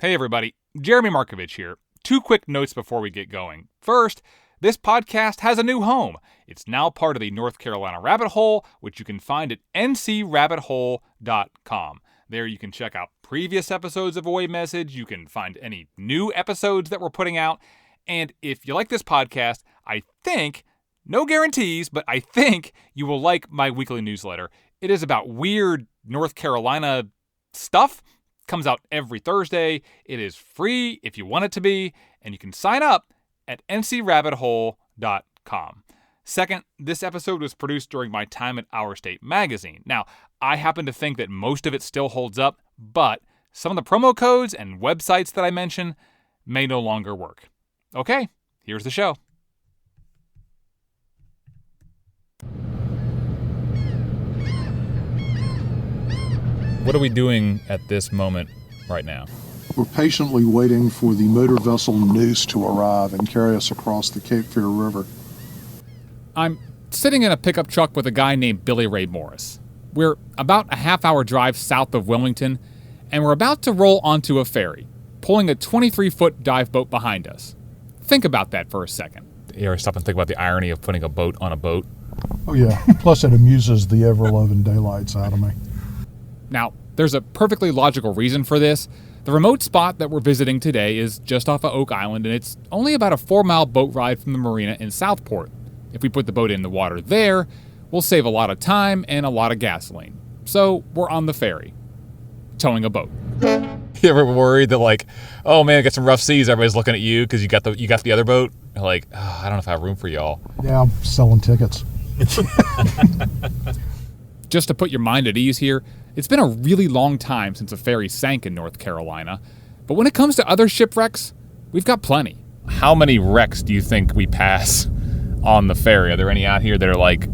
Hey everybody, Jeremy Markovich here. 2 quick notes before we get going. First, this podcast has a new home. It's now part of the North Carolina Rabbit Hole, which you can find at ncrabbithole.com. There you can check out previous episodes of Away Message, you can find any new episodes that we're putting out, and if you like this podcast, I think, no guarantees, but I think you will like my weekly newsletter. It is about weird North Carolina stuff. Comes out every Thursday. It is free if you want it to be, and you can sign up at ncrabbithole.com. Second, this episode was produced during my time at Our State Magazine. Now, I happen to think that most of it still holds up, but some of the promo codes and websites that I mention may no longer work. Okay, here's the show. What are we doing at this moment right now? We're patiently waiting for the motor vessel Noose to arrive and carry us across the Cape Fear River. I'm sitting in a pickup truck with a guy named Billy Ray Morris. We're about a half-hour drive south of Wilmington, and we're about to roll onto a ferry, pulling a 23-foot dive boat behind us. Think about that for a second. You ever stop and think about the irony of putting a boat on a boat? Oh yeah, plus it amuses the ever-loving daylights out of me. Now, there's a perfectly logical reason for this. The remote spot that we're visiting today is just off of Oak Island, and it's only about a 4-mile boat ride from the marina in Southport. If we put the boat in the water there, we'll save a lot of time and a lot of gasoline. So we're on the ferry, towing a boat. You ever worried that like, oh man, get some rough seas, everybody's looking at you because you got the other boat? You're like, oh, I don't know if I have room for y'all. Yeah, I'm selling tickets. Just to put your mind at ease here, it's been a really long time since a ferry sank in North Carolina, but when it comes to other shipwrecks, we've got plenty. How many wrecks do you think we pass on the ferry? Are there any out here that are like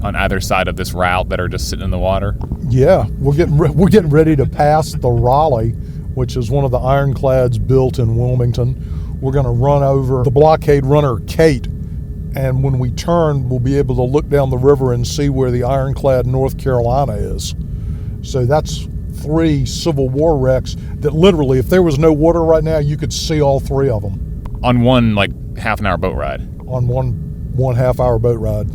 on either side of this route that are just sitting in the water? Yeah, we're getting ready to pass the Raleigh, which is one of the ironclads built in Wilmington. We're going to run over the blockade runner Kate, and when we turn, we'll be able to look down the river and see where the ironclad North Carolina is. So that's 3 Civil War wrecks that literally, if there was no water right now, you could see all 3 of them. On one, like, half-an-hour boat ride? On one half-hour boat ride.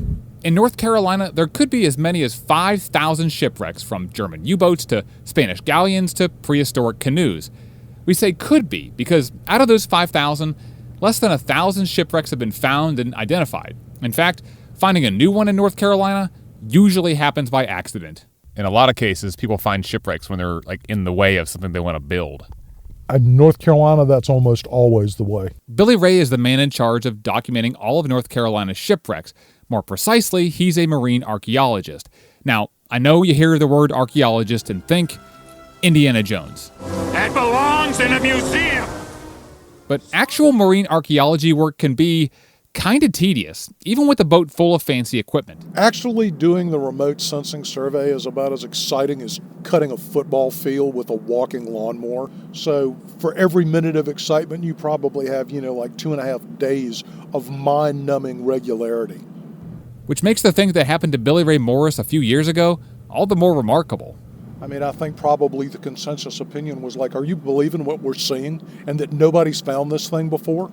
In North Carolina, there could be as many as 5,000 shipwrecks, from German U-boats to Spanish galleons to prehistoric canoes. We say could be because out of those 5,000, less than 1,000 shipwrecks have been found and identified. In fact, finding a new one in North Carolina usually happens by accident. In a lot of cases, people find shipwrecks when they're like in the way of something they want to build. In North Carolina, that's almost always the way. Billy Ray is the man in charge of documenting all of North Carolina's shipwrecks. More precisely, he's a marine archaeologist. Now, I know you hear the word archaeologist and think Indiana Jones. That belongs in a museum! But actual marine archaeology work can be kind of tedious, even with a boat full of fancy equipment. Actually doing the remote sensing survey is about as exciting as cutting a football field with a walking lawnmower. So for every minute of excitement, you probably have, like 2.5 days of mind-numbing regularity. Which makes the thing that happened to Billy Ray Morris a few years ago all the more remarkable. I mean, I think probably the consensus opinion was like, are you believing what we're seeing and that nobody's found this thing before?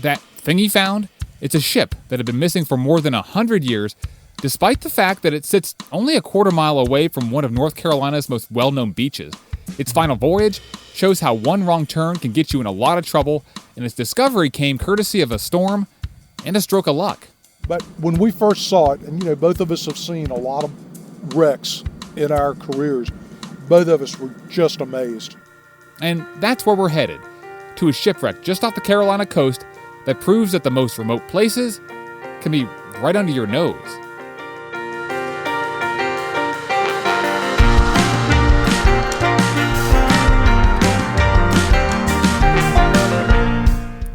That thing he found, it's a ship that had been missing for more than 100 years, despite the fact that it sits only a quarter mile away from one of North Carolina's most well-known beaches. Its final voyage shows how one wrong turn can get you in a lot of trouble, and its discovery came courtesy of a storm and a stroke of luck. But when we first saw it, and both of us have seen a lot of wrecks in our careers, both of us were just amazed. And that's where we're headed, to a shipwreck just off the Carolina coast that proves that the most remote places can be right under your nose.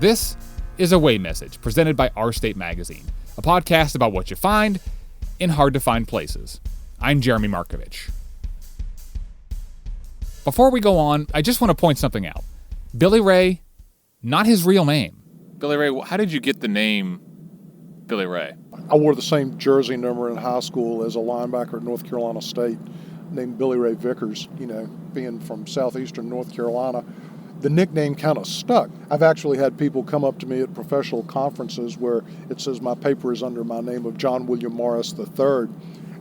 This is Away Message, presented by Our State Magazine, a podcast about what you find in hard-to-find places. I'm Jeremy Markovich. Before we go on, I just want to point something out. Billy Ray, not his real name. Billy Ray, how did you get the name Billy Ray? I wore the same jersey number in high school as a linebacker at North Carolina State named Billy Ray Vickers. Being from southeastern North Carolina, the nickname kind of stuck. I've actually had people come up to me at professional conferences where it says my paper is under my name of John William Morris III,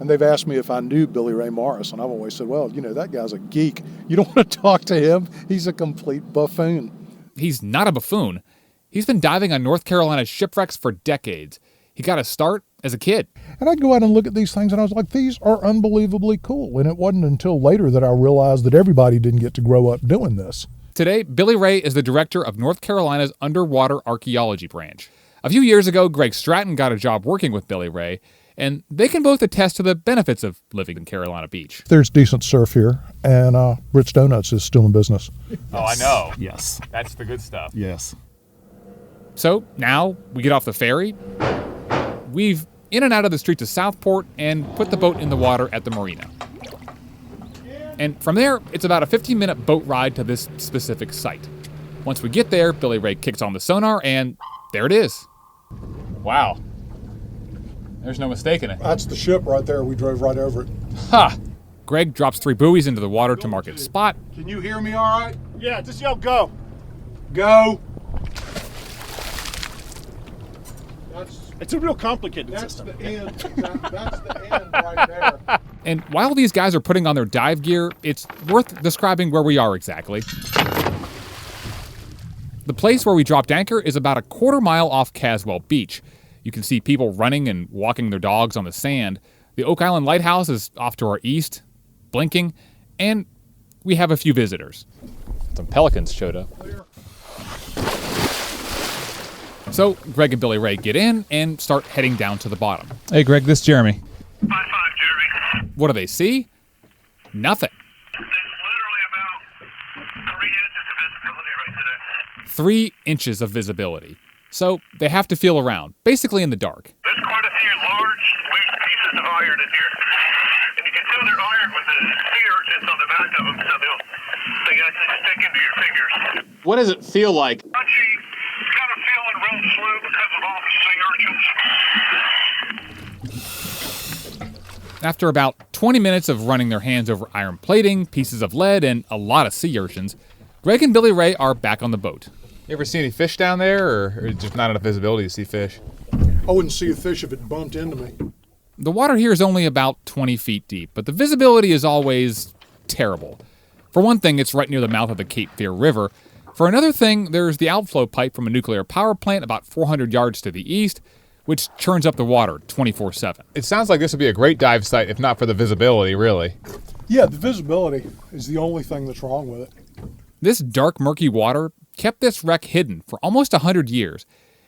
and they've asked me if I knew Billy Ray Morris, and I've always said, well, that guy's a geek. You don't want to talk to him. He's a complete buffoon. He's not a buffoon. He's been diving on North Carolina's shipwrecks for decades. He got a start as a kid. And I'd go out and look at these things, and I was like, these are unbelievably cool. And it wasn't until later that I realized that everybody didn't get to grow up doing this. Today, Billy Ray is the director of North Carolina's Underwater Archaeology Branch. A few years ago, Greg Stratton got a job working with Billy Ray, and they can both attest to the benefits of living in Carolina Beach. There's decent surf here, and Rich Donuts is still in business. Oh, I know. Yes. That's the good stuff. Yes. So now we get off the ferry, weave in and out of the streets of Southport, and put the boat in the water at the marina. And from there, it's about a 15-minute boat ride to this specific site. Once we get there, Billy Ray kicks on the sonar, and there it is. Wow. There's no mistaking it. That's the ship right there. We drove right over it. Ha! Greg drops 3 buoys into the water to mark its spot. Can you hear me all right? Yeah, just yell go. Go. It's a real complicated That's system. the end. That's the end right there. And while these guys are putting on their dive gear, it's worth describing where we are exactly. The place where we dropped anchor is about a quarter-mile off Caswell Beach. You can see people running and walking their dogs on the sand. The Oak Island Lighthouse is off to our east, blinking, and we have a few visitors. Some pelicans showed up. So Greg and Billy Ray get in and start heading down to the bottom. Hey Greg, this is Jeremy. 5-5, Jeremy. What do they see? Nothing. There's literally about 3 inches of visibility right today. 3 inches of visibility. So they have to feel around, basically in the dark. There's quite a few large, loose pieces of iron in here. And you can tell they're iron with the sea urchins on the back of them, so they actually stick into your fingers. What does it feel like? Punchy, kind of feeling real slow because of all the sea urchins. After about 20 minutes of running their hands over iron plating, pieces of lead, and a lot of sea urchins, Greg and Billy Ray are back on the boat. You ever see any fish down there, or just not enough visibility to see fish? I wouldn't see a fish if it bumped into me. The water here is only about 20 feet deep, but the visibility is always terrible. For one thing, it's right near the mouth of the Cape Fear River. For another thing, there's the outflow pipe from a nuclear power plant about 400 yards to the east, which churns up the water 24/7. It sounds like this would be a great dive site if not for the visibility, really. Yeah, the visibility is the only thing that's wrong with it. This dark, murky water kept this wreck hidden for almost 100 years.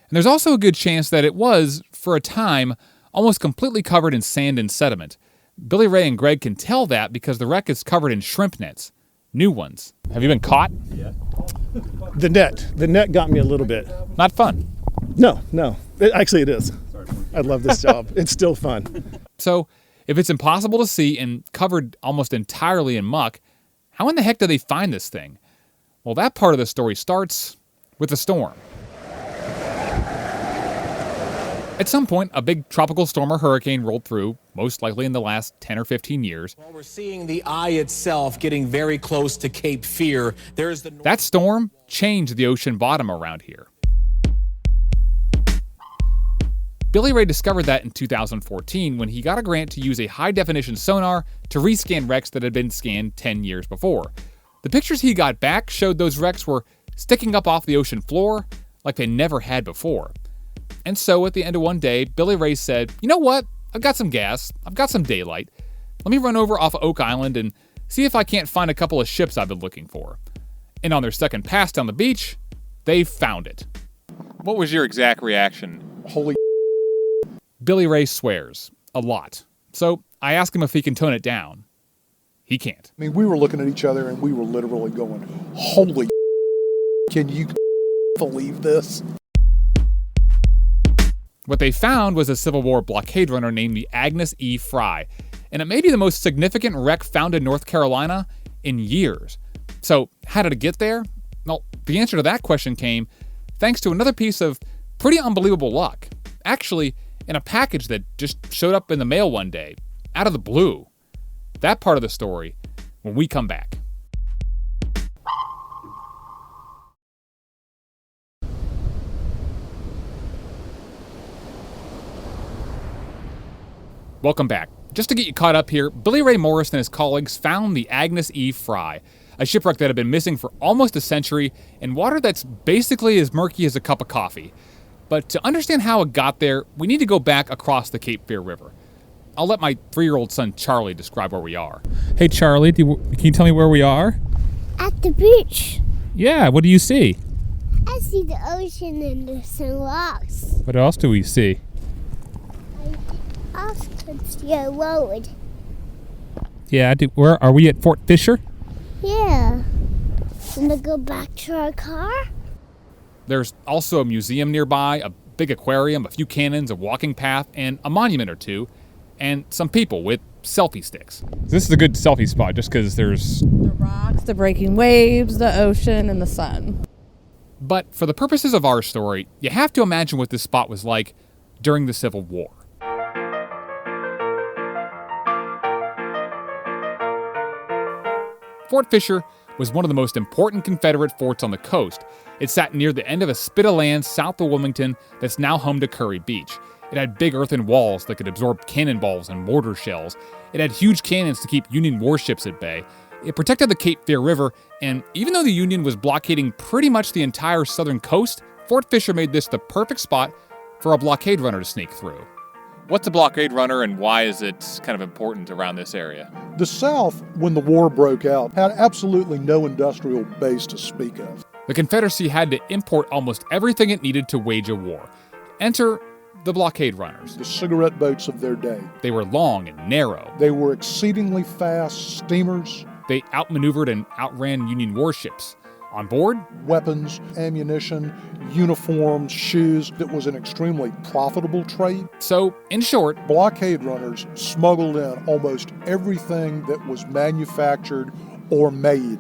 And there's also a good chance that it was, for a time, almost completely covered in sand and sediment. Billy Ray and Greg can tell that because the wreck is covered in shrimp nets. New ones. Have you been caught? The net got me a little bit. Not fun. No. Actually, it is. I love this job. It's still fun. So, if it's impossible to see and covered almost entirely in muck, how in the heck do they find this thing? Well, that part of the story starts with a storm. At some point, a big tropical storm or hurricane rolled through, most likely in the last 10 or 15 years. While we're seeing the eye itself getting very close to Cape Fear, there's the... That storm changed the ocean bottom around here. Billy Ray discovered that in 2014 when he got a grant to use a high-definition sonar to rescan wrecks that had been scanned 10 years before. The pictures he got back showed those wrecks were sticking up off the ocean floor like they never had before. And so at the end of one day, Billy Ray said, you know what? I've got some gas. I've got some daylight. Let me run over off of Oak Island and see if I can't find a couple of ships I've been looking for. And on their second pass down the beach, they found it. What was your exact reaction? Holy Billy Ray swears. A lot. So I asked him if he can tone it down. He can't. I mean, we were looking at each other and we were literally going, holy can you believe this? What they found was a Civil War blockade runner named the Agnes E. Fry, and it may be the most significant wreck found in North Carolina in years. So how did it get there? Well, the answer to that question came thanks to another piece of pretty unbelievable luck. Actually, in a package that just showed up in the mail one day, out of the blue. That part of the story when we come back. Welcome back. Just to get you caught up here, Billy Ray Morris and his colleagues found the Agnes E. Fry, a shipwreck that had been missing for almost a century in water that's basically as murky as a cup of coffee. But to understand how it got there, we need to go back across the Cape Fear River. I'll let my 3-year-old son Charlie describe where we are. Hey Charlie, can you tell me where we are? At the beach. Yeah, what do you see? I see the ocean and some rocks. What else do we see? I also can see a road. Yeah, where are we at Fort Fisher? Yeah. Wanna go back to our car? There's also a museum nearby, a big aquarium, a few cannons, a walking path, and a monument or two, and some people with selfie sticks. This is a good selfie spot just because there's the rocks, the breaking waves, the ocean, and the sun. But for the purposes of our story, you have to imagine what this spot was like during the Civil War. Fort Fisher was one of the most important Confederate forts on the coast. It sat near the end of a spit of land south of Wilmington that's now home to Curry Beach. It had big earthen walls that could absorb cannonballs and mortar shells. It had huge cannons to keep Union warships at bay. It protected the Cape Fear River, and even though the Union was blockading pretty much the entire southern coast, Fort Fisher made this the perfect spot for a blockade runner to sneak through. What's a blockade runner and why is it kind of important around this area? The South, when the war broke out, had absolutely no industrial base to speak of. The Confederacy had to import almost everything it needed to wage a war. Enter the blockade runners. The cigarette boats of their day. They were long and narrow. They were exceedingly fast steamers. They outmaneuvered and outran Union warships. On board, weapons, ammunition, uniforms, shoes. It was an extremely profitable trade. So, in short, blockade runners smuggled in almost everything that was manufactured or made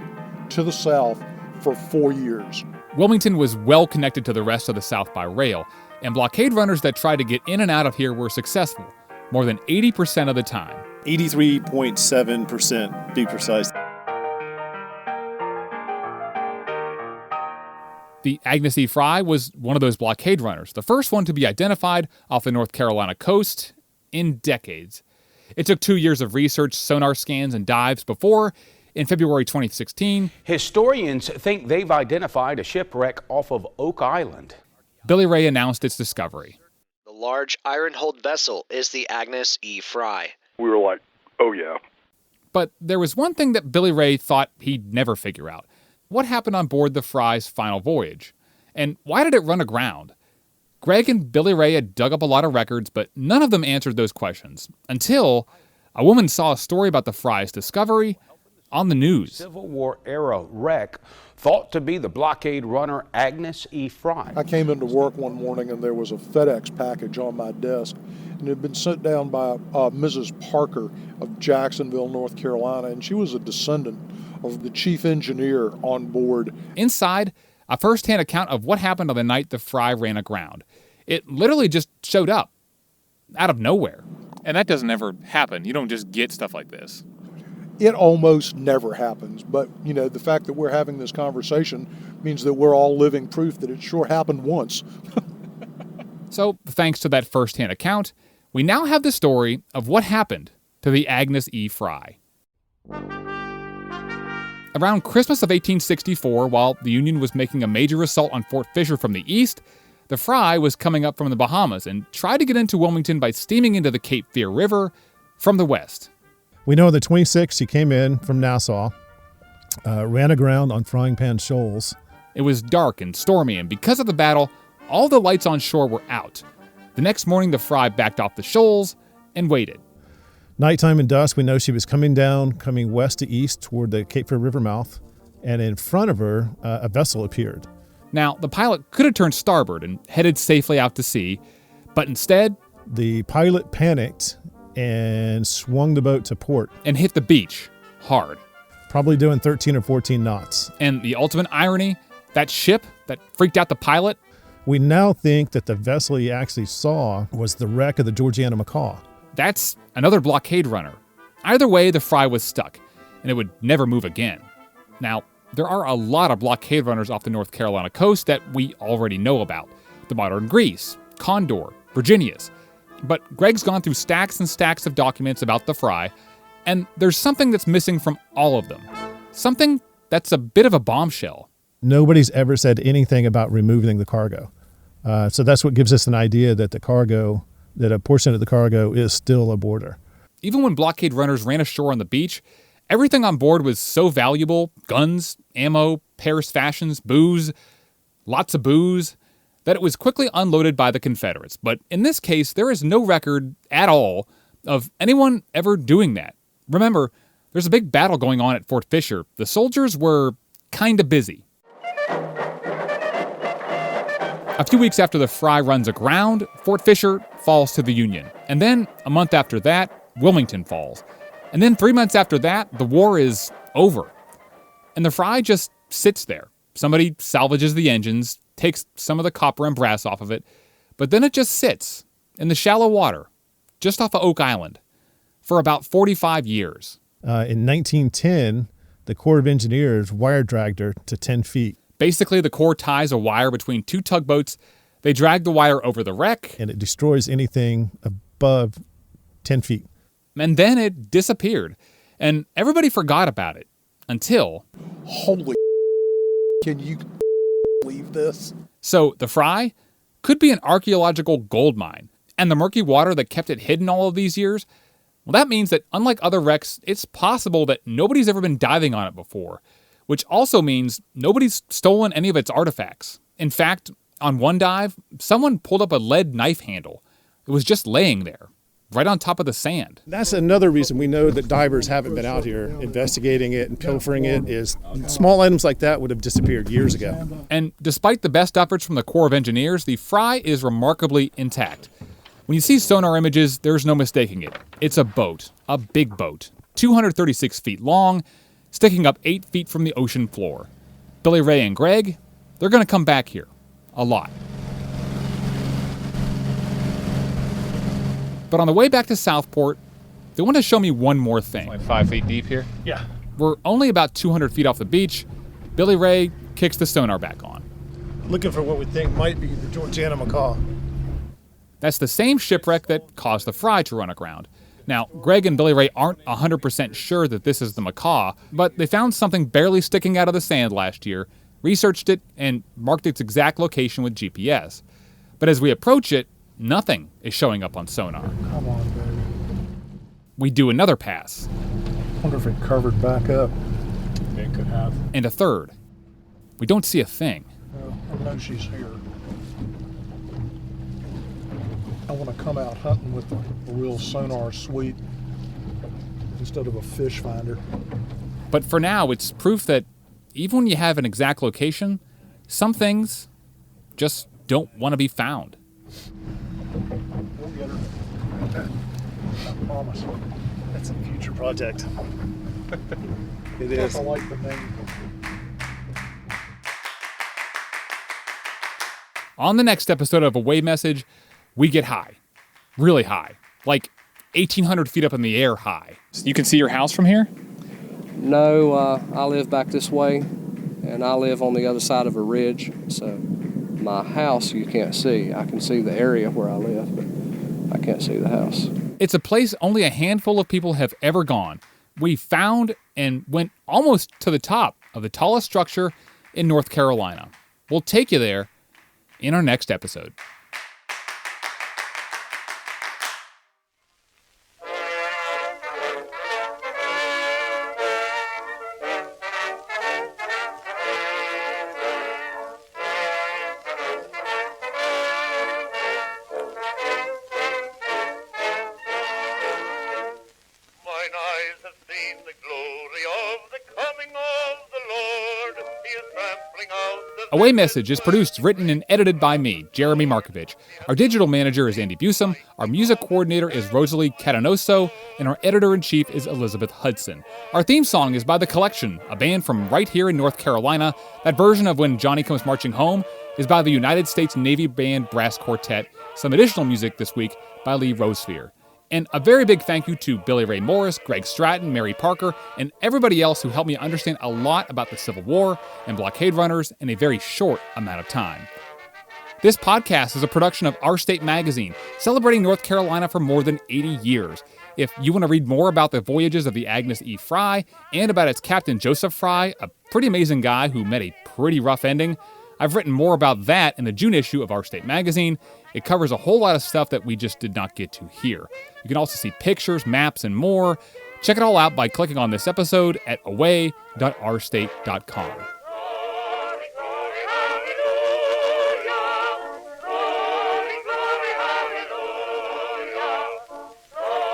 to the South for 4 years. Wilmington was well connected to the rest of the South by rail, and blockade runners that tried to get in and out of here were successful, more than 80% of the time. 83.7% to be precise. The Agnes E. Fry was one of those blockade runners, the first one to be identified off the North Carolina coast in decades. It took 2 years of research, sonar scans, and dives before, in February 2016, historians think they've identified a shipwreck off of Oak Island. Billy Ray announced its discovery. The large iron-hulled vessel is the Agnes E. Fry. We were like, oh yeah. But there was one thing that Billy Ray thought he'd never figure out. What happened on board the Fry's final voyage? And why did it run aground? Greg and Billy Ray had dug up a lot of records, but none of them answered those questions until a woman saw a story about the Fry's discovery on the news. Civil War era wreck thought to be the blockade runner Agnes E. Fry. I came into work one morning and there was a FedEx package on my desk, and it had been sent down by Mrs. Parker of Jacksonville, North Carolina, and she was a descendant of the chief engineer on board. Inside, a first-hand account of what happened on the night the Fry ran aground. It literally just showed up, out of nowhere. And that doesn't ever happen. You don't just get stuff like this. It almost never happens, but the fact that we're having this conversation means that we're all living proof that it sure happened once. So, thanks to that first-hand account, we now have the story of what happened to the Agnes E. Fry. Around Christmas of 1864, while the Union was making a major assault on Fort Fisher from the east, the Fry was coming up from the Bahamas and tried to get into Wilmington by steaming into the Cape Fear River from the west. We know the 26th, he came in from Nassau, ran aground on Frying Pan Shoals. It was dark and stormy, and because of the battle, all the lights on shore were out. The next morning, the Fry backed off the shoals and waited. Nighttime and dusk, we know she was coming west to east toward the Cape Fear River mouth, and in front of her, a vessel appeared. Now, the pilot could have turned starboard and headed safely out to sea, but instead, the pilot panicked and swung the boat to port. And hit the beach hard. Probably doing 13 or 14 knots. And the ultimate irony, that ship that freaked out the pilot? We now think that the vessel he actually saw was the wreck of the Georgiana Macaw. That's another blockade runner. Either way, the Fry was stuck, and it would never move again. Now, there are a lot of blockade runners off the North Carolina coast that we already know about. The Modern Grease, Condor, Virginius. But Greg's gone through stacks and stacks of documents about the Fry, and there's something that's missing from all of them. Something that's a bit of a bombshell. Nobody's ever said anything about removing the cargo. So that's what gives us an idea that that a portion of the cargo is still aboard her. Even when blockade runners ran ashore on the beach, everything on board was so valuable, guns, ammo, Paris fashions, booze, lots of booze, that it was quickly unloaded by the Confederates. But in this case, there is no record at all of anyone ever doing that. Remember, there's a big battle going on at Fort Fisher. The soldiers were kind of busy. A few weeks after the Fry runs aground, Fort Fisher falls to the Union. And then, a month after that, Wilmington falls. And then 3 months after that, the war is over. And the Fry just sits there. Somebody salvages the engines, takes some of the copper and brass off of it, but then it just sits in the shallow water, just off of Oak Island, for about 45 years. In 1910, the Corps of Engineers wire dragged her to 10 feet. Basically, the Corps ties a wire between two tugboats. They drag the wire over the wreck. And it destroys anything above 10 feet. And then it disappeared. And everybody forgot about it. Until... Holy can you believe this? So, the Fry could be an archaeological gold mine. And the murky water that kept it hidden all of these years, well, that means that unlike other wrecks, it's possible that nobody's ever been diving on it before. Which also means nobody's stolen any of its artifacts. In fact, on one dive, someone pulled up a lead knife handle. It was just laying there, right on top of the sand. That's another reason we know that divers haven't been out here investigating it and pilfering it, is small items like that would have disappeared years ago. And despite the best efforts from the Corps of Engineers, the Fry is remarkably intact. When you see sonar images, there's no mistaking it. It's a boat, a big boat, 236 feet long, sticking up 8 feet from the ocean floor. Billy Ray and Greg, they're going to come back here. A lot. But on the way back to Southport, they want to show me one more thing. Like 5 feet deep here? Yeah. We're only about 200 feet off the beach. Billy Ray kicks the sonar back on. Looking for what we think might be the Georgiana Macaw. That's the same shipwreck that caused the Fry to run aground. Now, Greg and Billy Ray aren't 100% sure that this is the macaw, but they found something barely sticking out of the sand last year, researched it, and marked its exact location with GPS. But as we approach it, nothing is showing up on sonar. Come on, baby. We do another pass. Wonder if it covered back up. It could have. And a third. We don't see a thing. I know she's here. I want to come out hunting with a real sonar suite instead of a fish finder. But for now, it's proof that even when you have an exact location, some things just don't want to be found. We'll get her. I promise. That's a future project. It Plus, is. I like the name. On the next episode of A Wave Message, we get high. Really high. Like 1,800 feet up in the air high. You can see your house from here? No, I live back this way, and I live on the other side of a ridge, so my house you can't see. I can see the area where I live, but I can't see the house. It's a place only a handful of people have ever gone. We found and went almost to the top of the tallest structure in North Carolina. We'll take you there in our next episode. Away Message is produced, written, and edited by me, Jeremy Markovich. Our digital manager is Andy Busum, our music coordinator is Rosalie Catanoso, and our editor-in-chief is Elizabeth Hudson. Our theme song is by The Collection, a band from right here in North Carolina. That version of When Johnny Comes Marching Home is by the United States Navy Band Brass Quartet. Some additional music this week by Lee Rosesphere. And a very big thank you to Billy Ray Morris, Greg Stratton, Mary Parker, and everybody else who helped me understand a lot about the Civil War and blockade runners in a very short amount of time. This podcast is a production of Our State Magazine, celebrating North Carolina for more than 80 years. If you want to read more about the voyages of the Agnes E. Fry and about its captain Joseph Fry, a pretty amazing guy who met a pretty rough ending, I've written more about that in the June issue of Our State Magazine. It covers a whole lot of stuff that we just did not get to here. You can also see pictures, maps, and more. Check it all out by clicking on this episode at away.ourstate.com.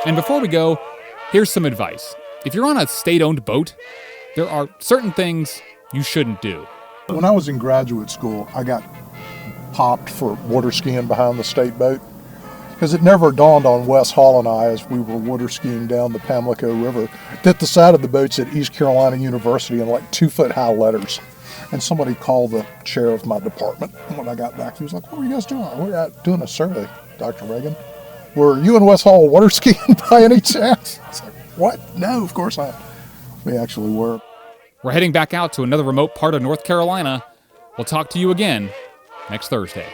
And before we go, here's some advice. If you're on a state-owned boat, there are certain things you shouldn't do. When I was in graduate school, I got popped for water skiing behind the state boat because it never dawned on Wes Hall and I as we were water skiing down the Pamlico River that the side of the boat said East Carolina University in like 2-foot-high letters. And somebody called the chair of my department. And when I got back, he was like, "What were you guys doing?" "We're out doing a survey, Dr. Reagan." "Were you and Wes Hall water skiing by any chance?" I was like, "What? No, of course not." We actually were. We're heading back out to another remote part of North Carolina. We'll talk to you again next Thursday.